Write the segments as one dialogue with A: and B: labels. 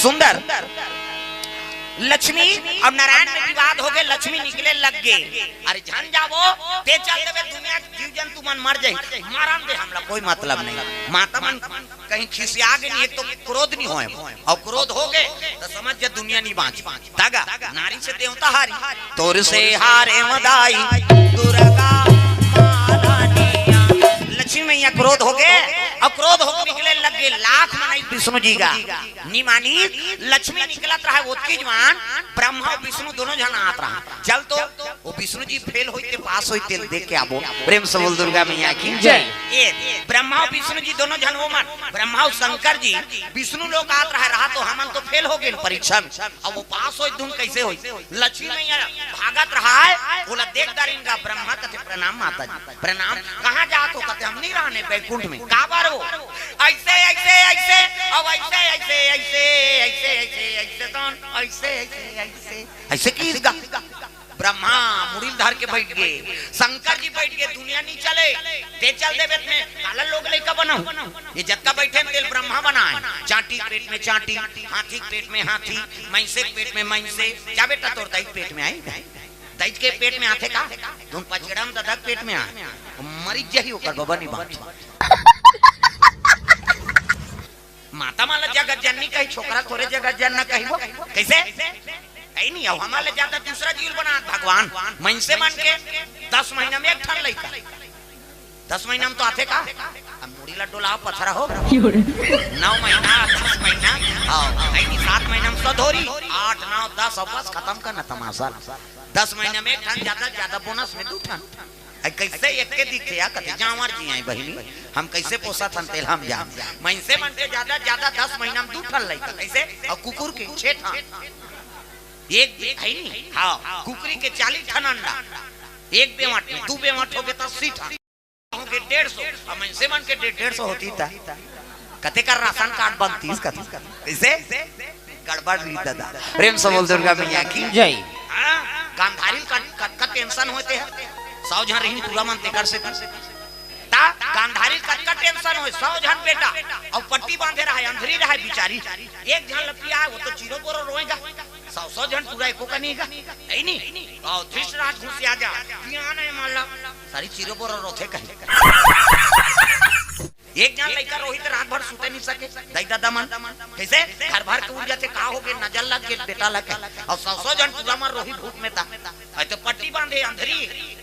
A: सुंदर लक्ष्मी और नारायण में विवाद हो गए, लक्ष्मी निकले लग गए। अरे जान जावो ते चल देवे दुनिया जीव जंतु मन मर जाए, मारन दे हमला कोई मतलब नहीं। माता मन कहीं खिसिया गए नहीं, एक तो क्रोध नहीं होए, और क्रोध हो गए तो समझ जा दुनिया नहीं बाँची। तागा नारी से देवता हारी, तोर से हारे मदाई दुर्गा लक्ष्मी मैया क्रोध हो गए, और क्रोध होकर निकले लग गए। लाख मनाई विष्णु जी का नहीं मानी, लक्ष्मी निकलत रहा ओतकी जवान, ब्रह्मा और विष्णु दोनों जन आत रहा। चल तो वो विष्णु जी फेल होते पास होते देख के आबो। प्रेम से बोल दुर्गा मैया की जय। ये ब्रह्मा और विष्णु जी दोनों जन वो मन, ब्रह्मा और शंकर जी विष्णु लोग आत रहा तो हमन तो फेल हो गए परीक्षा में, अब वो पास हो तुम कैसे हो। लक्ष्मी मैया भागत रहा है, बोला देख दारिन का ब्रह्मा कहते प्रणाम माता जी प्रणाम, कहाँ जात हो कहते हम नहीं रहने बैकुंठ में, का बार हो ऐसे ऐसे ऐसे अब ऐसे ऐसे ऐसे ऐसे ऐसे ऐसे कौन ऐसे ऐसे ऐसे ऐसे की ब्रह्मा मुड़ी धर के बैठ गए, शंकर जी बैठ गए, दुनिया नहीं चले ते चल दे बेत में काला लोग लेकर बनाओ। ये जत्ता बैठे तेल ब्रह्मा बनाए, चाटी पेट में चाटी, हाथी पेट में हाथी, मैंसे पेट में मैंसे, क्या बेटा तोर दाई पेट में आई, दाई के पेट में आथे का तुम पचड़ा में दादा पेट में आए मरीज जही होकर बाबा नहीं बात। माता माला जगत जननी कही, छोकरा थोड़े जगत जनना कही वो कैसे ऐ नहीं। अब हमारे ज्यादा दूसरा जीव बना भगवान मन से मन के 10 महीना में एक ठन लइका, 10 महीना में तो आथे का अब मुड़ीला डोला पथरा हो 9 महीना 10 महीना ऐ नहीं 7 महीना में सधोरी 8 9 10 बस खत्म करना तमाशा। 10 महीना में एक ठन ज्यादा बोनस में 2 ठन कैसे एक के दिखे या कते जावर जी आई बहिनी हम कैसे पोसा थन तेल हम जा मन से मन के ज्यादा 10 महीना में 2 ठन लइका कैसे, और कुकुर के 6 ठन एक है नहीं। हाँ कुकरी के 40 ठन अंडा, एक बेवाट में 2 बेवाट हो गए तो 80 ठन हो गए 150, मन से मन के 150 होती था कते कर राशन कार्ड बनती कैसे गड़बड़ रही दादा। प्रेम से बोल दुर्गा मैया की जय। गांधारी का टेंशन होते हैं 100 जन रही पूरा मन ते कर से ता गांधारी का टेंशन हो 100 जन बेटा और पट्टी बांधे रहा है अंधेरी रहा है बिचारी, एक जन लपिया वो तो चिरो बोरो रोएगा, 100 जन पूरा एको का नहीं है नहीं। और धृतराष्ट्र घुस आ जा ज्ञान है मान ला सारी चिरो बोरो रोथे कहीं एक जन लइका रोहित रात भर सुते नहीं सके, दाई दादा मन कैसे घर भर के ऊर्जा से का हो गए नजर लग के बेटा लगे, और 100 जन पूरा मर रोहित भूख में था तो पट्टी बांधे अंधेरी,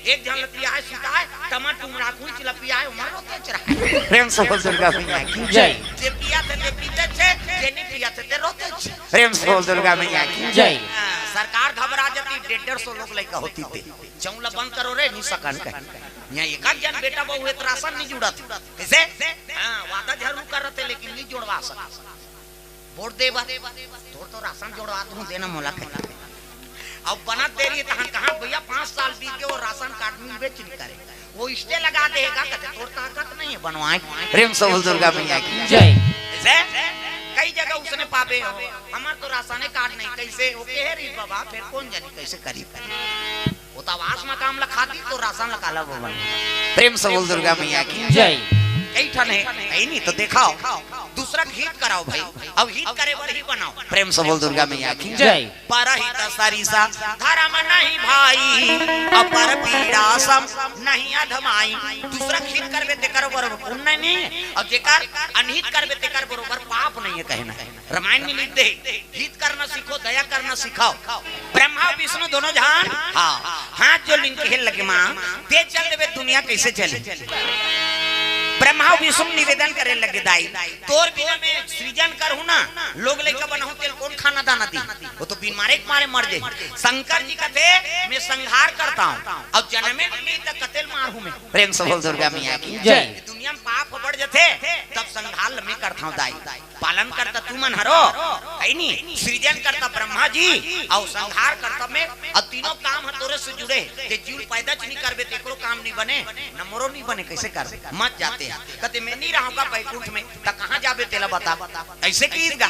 A: एक जन लपिया है सुता है टमा टुमड़ा कुछ लपिया है उमर रोते चरा। प्रेम से बोल दुर्गा मैया की जय। जे पिया थे पीते थे, जे नहीं पिया थे रोते थे। प्रेम से बोल दुर्गा मैया की जय। सरकार घबरा जाती 150 लोग लइका होती थे, चौला बंद करो रे नहीं सकन का यहाँ एक जन बेटा बहु राशन नहीं जुड़ा था कैसे वादा जरूर कर रहे थे लेकिन नहीं जोड़वा सका, वोट देवा तो राशन जोड़वा दूं देना मोला कहता अब बनत दे रही है कहाँ भैया 5 साल बीत गए वो राशन कार्ड में बेच नहीं करे वो स्टे लगा देगा कहते तोड़ ताकत नहीं है बनवाए। प्रेम से बोल दुर्गा मैया की जय। कई जगह उसने पापे हो हमार तो राशन कार्ड नहीं कैसे वो कह रही बाबा फिर कौन जानी कैसे करी वो तो आवास में काम लखाती तो राशन लगा वो बन। प्रेम से बोल दुर्गा मैया की जय। कई ठन है नहीं तो दिखाओ दूसरा हिट कराओ भाई, अब हिट करे बर ही बनाओ। प्रेम से बोल दुर्गा मैया की जय। परहित सरिसा धर्म नहीं भाई अपर पीड़ा सम नहीं अधमाई, दूसरा हिट करबे ते करो बरोबर पुण्य नहीं है और जेकर अनहित करबे ते कर बरोबर पाप नहीं है कहना है। रामायण में लिख दे हित करना सीखो दया करना सिखाओ। ब्रह्मा विष्णु दोनों जहान हाथ जो लिंक खेल लगे मां ते चल देवे दुनिया कैसे चले। ब्रह्मा विष्णु निवेदन करे लगे दाई तोर बिना में सृजन करहु ना लोग लेकर बनाओ तेल कौन खाना दाना दी वो तो बीमारे के मारे मर जाए। शंकर जी कहते मैं संहार करता हूँ और जन्मे नहीं तक कतेल मारू में। प्रेम से बोल दुर्गा मैया की जय। दुनिया में पाप बढ़ जाते तब संहार मैं करता हूँ दाई, पालन करता तू मन हरो है नहीं, सृजन करता ब्रह्मा जी और संहार करता मैं और तीनों काम तोरे से जुड़े ते जीव पैदा नहीं करबे तेकरो काम नहीं बने न मोरो नहीं बने कैसे कर मत जाते कहते मैं नहीं रहूंगा बैकुंठ में तो कहाँ जाबे तेला बता ऐसे कीगा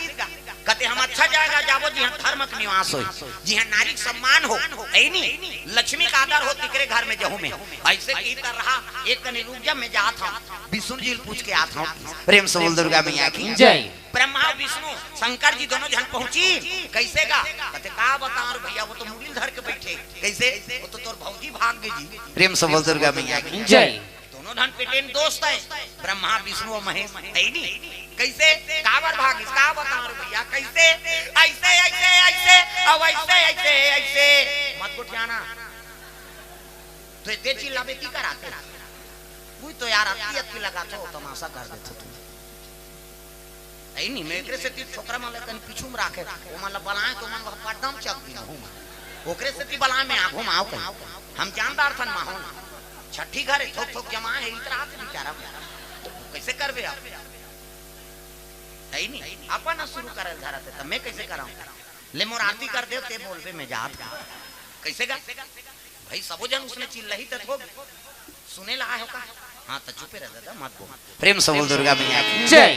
A: कहते हम अच्छा जाएगा जाबो जी धर्म का निवास हो जी नारी सम्मान हो ऐ नहीं लक्ष्मी का आदर हो तिकरे घर में जहू में ऐसे की कर रहा एक कनी रुक जा मैं जाता हूँ विष्णु जी पूछ के आता हूँ। प्रेम से बोल दुर्गा मैया की जय। ब्रह्मा विष्णु शंकर जी दोनों जन पहुंची कैसे का कहते का बता भैया वो तो मुरलीधर के बैठे कैसे वो तो तोर भौजी भाग्य जी
B: प्रेम से बोल दुर्गा मैया की जय।
A: दोनों धन पेटेन दोस्त है ब्रह्मा विष्णु और महेश है नहीं कैसे कावर भाग इसका बता भैया कैसे ऐसे ऐसे ऐसे अब ऐसे ऐसे ऐसे मत को ठाना तो इतने चिल्लावे की कराते कोई तो यार अतियत की लगा तो तमाशा कर देते तू ऐ नहीं मैं एकरे से ती छोकरा माले कन पीछू में राखे ओ माला बनाए तो मन पटम चक दिन हूं ओकरे से ती बलाए में आगो माओ कहीं हम जानदार थन माहौल छठी घरे थोक थोक जमा है इतना आते बेचारा कैसे करबे आप है नहीं अपन शुरू करल धरते त मैं कैसे कराऊं ले मोर आरती कर दे ते बोलबे मैं जात कैसे का भाई सबो जन उसने चिल्लही त हो सुने ला हो का हां त चुपे रह दादा मत बोल
B: प्रेम से बोल दुर्गा मैया की जय।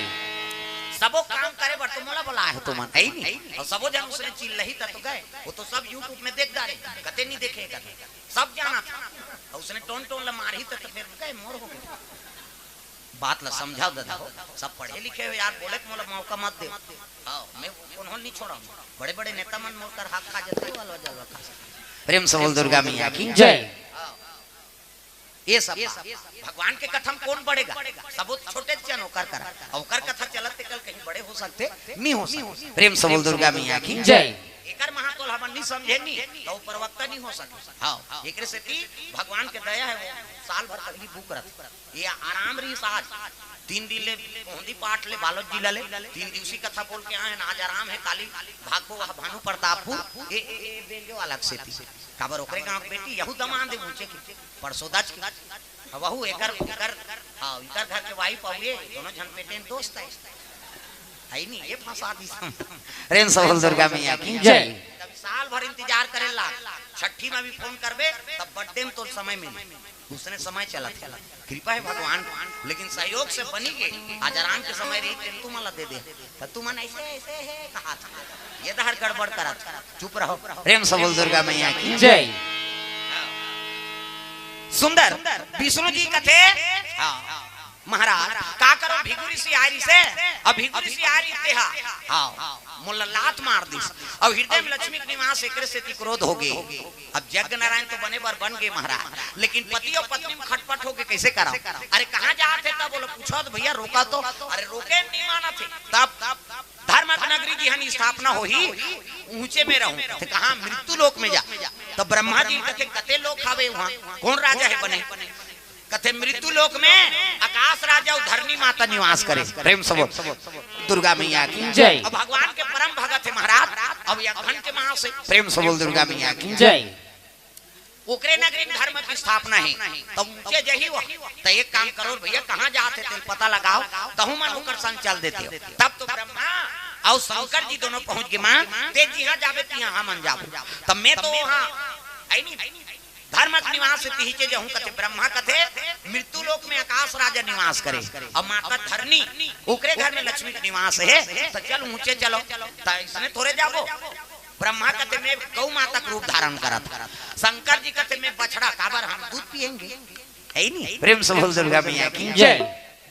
A: सबो काम करे बर तो मोला बोला है तो मन है नहीं और सबो जन उसने चिल्लही त तो गए वो तो सब YouTube में देख डाले कते नहीं देखे कते सब जाना था और उसने टोन टोन ला मारी त फिर गए मोर हो गए बात ला समझाओ दादा सब पढ़े लिखे हो यार बोले मोला मौका मत दे हां मैं उन्होंने नहीं छोड़ा बड़े बड़े नेता मन मोर कर हक खा जाते वाला जलवा खा
B: प्रेम से बोल दुर्गा मैया की जय।
A: ये सब भगवान के कथम कौन बढ़ेगा सब छोटे जन होकर कर और कथा चलते कल कहीं बड़े हो सकते नहीं हो सकते
B: प्रेम से बोल दुर्गा मैया की जय।
A: एकर महातोल हम नहीं समझेनी तो प्रवक्ता नहीं हो सके हां एकरे से ती भगवान के दया है वो साल भर तकलीफ भूख रहा ये आराम रही साज 3 दिन ले पौंदी पाठ ले बालोद जिला ले 3 दिवसीय कथा बोल के आए आज आराम है काली भागो भानु प्रतापपुर ए बेंजो अलग से थी खबर ओकरे गांव बेटी यहू दमान दे ऊंचे की परसोदाज की वहू एकर कर हां इकर घर के वाइफ आवे दोनों जन पेटेन दोस्त है नहीं ये फंसा दी
B: प्रेम से बोल दुर्गा मैया की जय।
A: तब साल भर इंतजार करे ला छठी में भी फोन करबे तब बर्थडे में तो समय मिले उसने समय चला था कृपा है भगवान लेकिन सहयोग से बनी गई आज आराम के समय रही तू मला दे दे तो तू मन ऐसे ऐसे है कहा था ये तो हर गड़बड़ करा चुप रहो
B: प्रेम से बोल दुर्गा मैया की जय।
A: सुंदर विष्णु जी कथे महाराज का करो भिगुरी सी आरी से अब भिगुरी सी आरी तेहा हां मुल्ला लात मार दी अब हृदय में लक्ष्मी के निवास एकरे से क्रोध हो गए अब यज्ञ नारायण तो बने बार बन गए महाराज लेकिन पति और पत्नी में खटपट हो गए कैसे करा अरे कहां जाते तब बोलो पूछो तो भैया रोका तो अरे रोके नहीं माना थे तब धर्म नगरी जी हनी स्थापना हो ही ऊंचे में रहूं कहां मृत्यु लोक में जा तो ब्रह्मा जी कथे कते लोग खावे वहां कौन राजा है बने कथे मृत्यु लोक में आकाश राजा और धरणी माता निवास करे
B: प्रेम से बोल दुर्गा मैया की जय।
A: अब भगवान के परम भगत है महाराज अब यज्ञ के महा से
B: प्रेम से बोल दुर्गा मैया की जय।
A: ओकरे नगरी में धर्म की स्थापना है तो ऊंचे जही वो तो एक काम करो भैया कहां जाते थे पता लगाओ तहु मन होकर संग चल देते हो तब तो ब्रह्मा और शंकर जी दोनों पहुंच गए मां ते जी हां जावे तिहां हम मन जाबो तब मैं तो वहां आई नहीं धर्म निवास तिहिचे जहूं कथे ब्रह्मा कथे मृत्यु लोक में आकाश राजा निवास करे और माता धरनी ओकरे घर में लक्ष्मी का निवास है तो चल ऊंचे चलो तो इसने थोड़े जाबो ब्रह्मा कथे में गौ माता का रूप धारण करत शंकर जी कथे में बछड़ा काबर हम दूध पिएंगे है नहीं
B: प्रेम से बोल दुर्गा मैया की जय।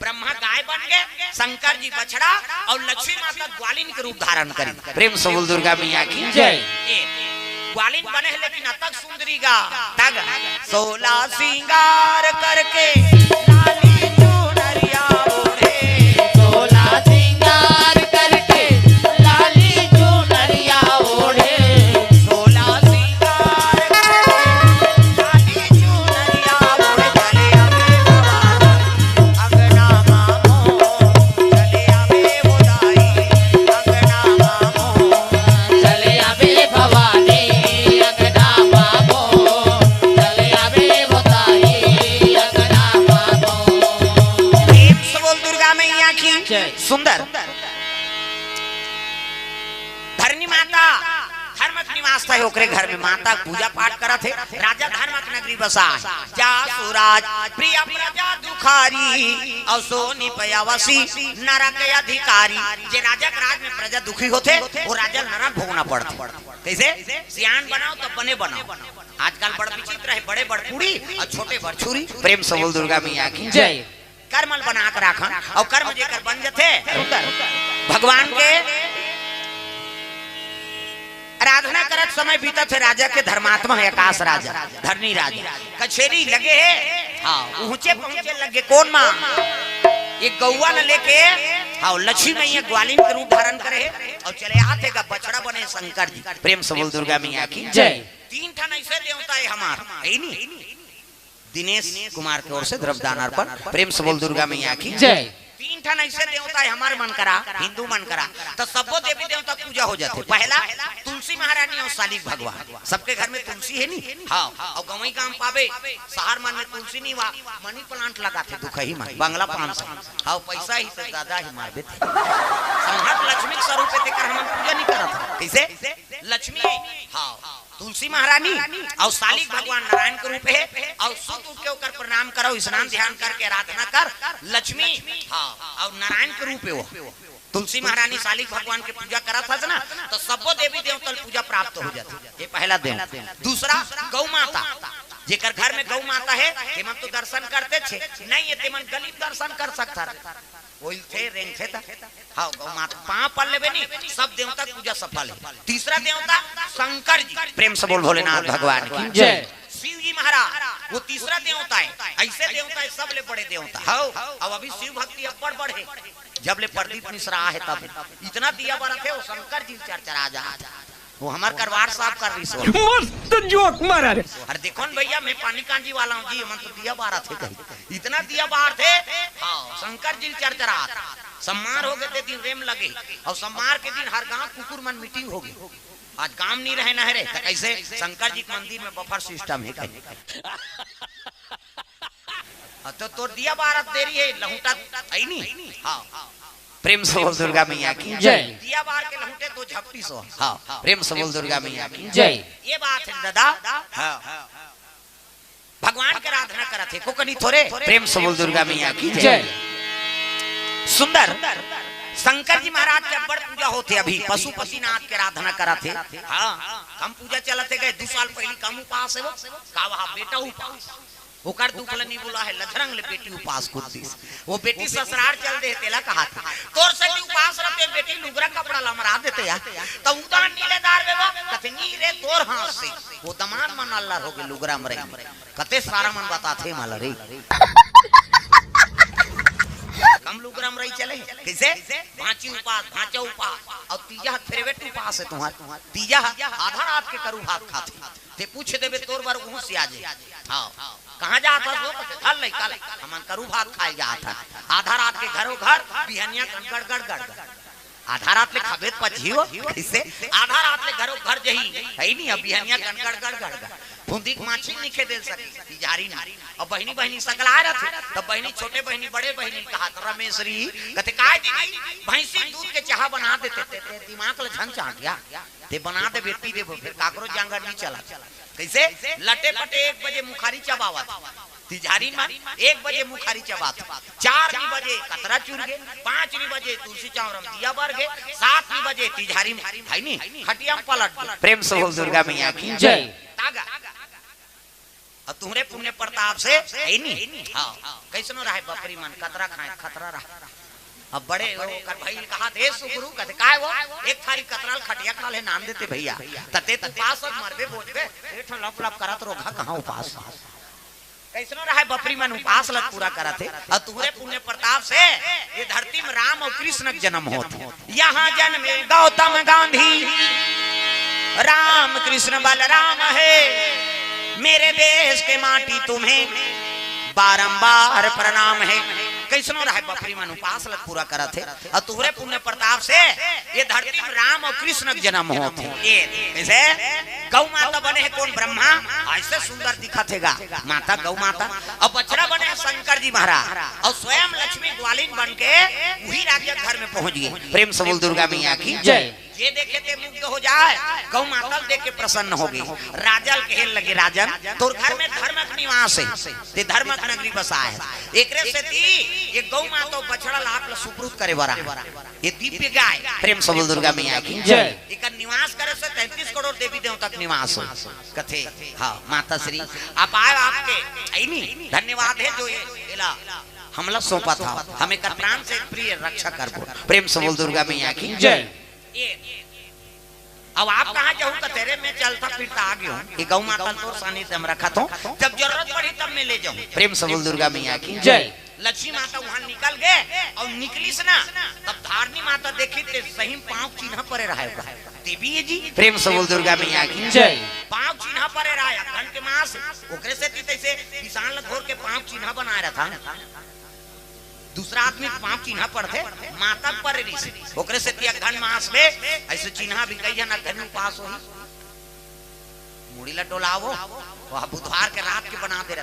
A: ब्रह्मा गाय बन गए शंकर जी बछड़ा और लक्ष्मी माता ग्वालिन के रूप धारण करी
B: प्रेम से बोल दुर्गा मैया की जय।
A: ग्वालिन बने है लेकिन अतक सुंदरी गा तग 16 सिंगार करके लाली चुनरिया ओढ़े
C: 16 सिंगार करके लाली चुनरिया ओढ़े
A: 16 सिंगार करके लाली चुनरिया ओढ़े चले आवे अंगना मामो चले आवे बोदाई अंगना मामो
C: चले आवे भवानी
A: सुंदर धरनी माता धर्मक निवास था ओकरे घर में माता पूजा पाठ करा थे राजा धर्मक नगरी बसा जा सुराज प्रिय प्रजा दुखारी और सोनी पयावसी नरक अधिकारी जे राजा के राज में प्रजा दुखी होते वो राजा नरक भोगना पड़ता कैसे सियान बनाओ तो बने बनाओ आजकल बड़ विचित्र है बड़े बड़पुड़ी और छोटे बड़छुरी
B: प्रेम से बोल दुर्गा मैया की जय।
A: कर्मल बना कर रखा और कर्म जेकर बन जथे भगवान के आराधना करत समय बीता थे राजा के धर्मात्मा है आकाश राजा धरनी राजा कचेरी लगे हाँ ऊंचे पहुंचे लगे कौन माँ एक गौवा न लेके हाँ लक्ष्मी मैया ग्वालिन के रूप धारण करे और चले आते का बछड़ा बने शंकर जी
B: प्रेम से बोल दुर्गा मैया की
C: जय।
A: 3 ठन ऐसे देवता है हमार है नहीं दिनेश कुमार की ओर से द्रव्यदान अर्पण
B: प्रेम से बोल दुर्गा मैया की
C: जय।
A: 3 ठन ऐसे देवता है हमारे मन करा हिंदू मन करा तो सबो देवी देवता पूजा हो जाते पहला तुलसी महारानी और शालिक भगवान सबके घर में तुलसी है नहीं हाँ और गवई काम पावे शहर मन में तुलसी नहीं वा मनी प्लांट लगाते दुखही में बंगला 500 हाँ पैसा ही से ज्यादा ही मार देते संहत लक्ष्मी के स्वरूप पे देकर हम पूजा नहीं करत कैसे लक्ष्मी हाँ तुलसी महारानी और शालिक भगवान नारायण के रूप है और सुत उठ के होकर प्रणाम करो स्नान ध्यान करके आराधना कर लक्ष्मी हाँ और नारायण के रूप है वो तुलसी महारानी शालिक भगवान के पूजा करा था ना तो सबो देवी देवता पूजा प्राप्त हो जाती ये पहला दिन दूसरा गौ माता जेकर घर में गौ माता है तेमन तो दर्शन करते छे नहीं है तेमन गरीब दर्शन कर सकता वही थे रेंग थे ता हाँ गौ माता पांव पड़ लेवे नहीं सब देवता पूजा सफल है तीसरा देवता शंकर जी
B: प्रेम से बोल भोलेनाथ भगवान की
C: जय।
A: शिव जी महाराज वो तीसरा देवता है ऐसे देवता है सब ले बड़े देवता हाँ अब अभी शिव भक्ति अब बढ़े जब ले प्रदीप मिश्रा है तब इतना दिया बड़ा थे वो शंकर जी चरचरा जा वो हमार करवार साफ कर रही सो
D: मस्त जोक मारा रे।
A: अरे देखो न भैया मैं पानी कांजी वाला हूँ जी मन तो दिया बारह थे कहीं इतना दिया बाहर थे हाँ शंकर जी चरचरा सम्मार हो गए थे दिन रेम लगे और सम्मार के दिन हर गांव कुकुर मन मीटिंग होगी आज काम नहीं रहे न रे तो कैसे शंकर जी के मंदिर में बफर सिस्टम है तो तोर दिया बारह देरी है लहुटा आई नहीं हाँ
B: प्रेम से बोल दुर्गा मैया की
C: जय।
A: दिया बार के लहुटे तो झपटी सो
B: हाँ प्रेम से बोल दुर्गा मैया की
C: जय।
A: ये बात है दादा हाँ भगवान के आराधना करा थे को कनी थोड़े
B: प्रेम से बोल दुर्गा मैया की
C: जय।
A: सुंदर शंकर जी महाराज के बड़ पूजा होते अभी पशुपतिनाथ के आराधना करा थे हाँ हम पूजा चलाते गए 2 साल पहले कम उपास है वो का वहाँ बेटा उपास ओकर दुखल नहीं बोला है लथरंग ले बेटी उपास करती वो बेटी ससुराल चल दे तेला कहा था तोर से उपास रहते बेटी लुगरा कपड़ा लमरा देते या तो उदान नीलेदार बेवा कते नी रे तोर हाथ से वो दमान मन अल्लाह हो के लुगरा मरे कते सारा मन बताते माला रे कम लुगरा मरई चले कैसे भांची उपास भांचा उपास और तीजा फेवरेट उपास है तुम्हारा तीजा आधा रात के करू भात खाते ते पूछ देबे तोर बार घूस आ जाए हां कहां जा था वो कल नहीं कल हमन करू भात खाए जा था आधा रात के घरों घर बिहनिया गड़ गड़ गड़ आधा रात ले खबेत पछियो कैसे आधा रात ले घरों घर जही है नहीं अब बिहनिया गड़ गड़ गड़ फुंदी माछी नहीं खे दे सकी जारी ना और बहनी बहनी सकला रहे तब बहनी छोटे बहनी बड़े बहनी कहा रमेशरी कहते काय दीदी भैंसी दूध के चाह बना देते ते दिमाग ल झन चाट गया ते बना दे बेटी दे फिर काकरो जांगर नहीं चला कैसे लटे पटे 1 बजे मुखारी चबावत तिजारी में 1 बजे मुखारी चबात 4 बजे कतरा चुर गए 5 बजे तुलसी चावरम दिया बर गए 7 बजे तिजारी में है नहीं खटिया पलट
B: प्रेम से बोल दुर्गा मैया की
C: जय।
A: तागा अब तुम्हारे पुण्य प्रताप से है नहीं हाँ कैसनो रहे बकरी मन कतरा खाए खतरा रहा अब बड़े कर भाई कहा थे सुगुरु कहते काय वो एक थारी कतराल खटिया खा ले नाम देते भैया तते तू पास और मरबे बोझबे पेट लप लप करत रोगा कहां उपास कैसनो रहे बकरी मन उपास लग पूरा करते और तुम्हारे पुण्य प्रताप से ये धरती में राम और कृष्ण का जन्म होता यहाँ जन्मे गौतम गांधी राम कृष्ण बलराम है मेरे देश के माटी तुम्हें बारंबार प्रणाम है कैसनो रहे बकरी मन उपास लग पूरा करा थे और तुहरे पुण्य प्रताप से ये धरती में राम और कृष्ण के जन्म होते ये कैसे गौ माता बने है कौन ब्रह्मा ऐसे सुंदर दिखा थेगा माता गौ माता और बछड़ा बने शंकर जी महाराज और स्वयं लक्ष्मी ग्वालिन बन के वही राज्य घर में पहुंच गए
B: प्रेम से बोल दुर्गा मैया की
C: जय।
A: ये देखे ते मुग्ध हो जाए गौ माता देख के प्रसन्न होगी राजल कहने लगे राजन तोर घर में धर्मक निवास है ते धर्मक नगरी बसा है एकरे से ती ये गौ माता बछड़ा लाख सुप्रुत करे बरा ये दिव्य गाय
B: प्रेम से बोल दुर्गा मैया की
C: जय।
A: इकर निवास करे से 33 करोड़ देवी देवता तक निवास हो कथे हाँ माता श्री आप आए आपके नहीं धन्यवाद है जो ये
B: हमला सौंपा था हमें कर
A: प्राण से प्रिय रक्षा कर बोल
B: प्रेम से बोल दुर्गा मैया की
C: जय
A: अब आप कहाँ जाऊँ कतेरे में चलता फिरता आ गया हूँ गौ माता तो सानी से हम रखा था जब जरूरत पड़ी तब मैं ले जाऊँ
B: प्रेम से बोल दुर्गा मैया की
C: जय
A: लक्ष्मी माता वहाँ निकल गए और निकली से ना तब धारनी माता देखी ते सही पाँव चिन्ह परे रहेगा देवी है जी
B: प्रेम से बोल दुर्गा मैया की
C: जय
A: पाँव चिन्ह परे रहा घंट के मास ओकरे से तैसे किसान घोर के पाँव चिन्ह बनाया रहा था दूसरा आदमी पाँव चिन्ह पड़ते माता पर रही ओकरे से तिया घन मास में ऐसे चिन्ह भी कही ना घर में पास हो मुड़ी ला डोलावो वह बुधवार के रात के बना दे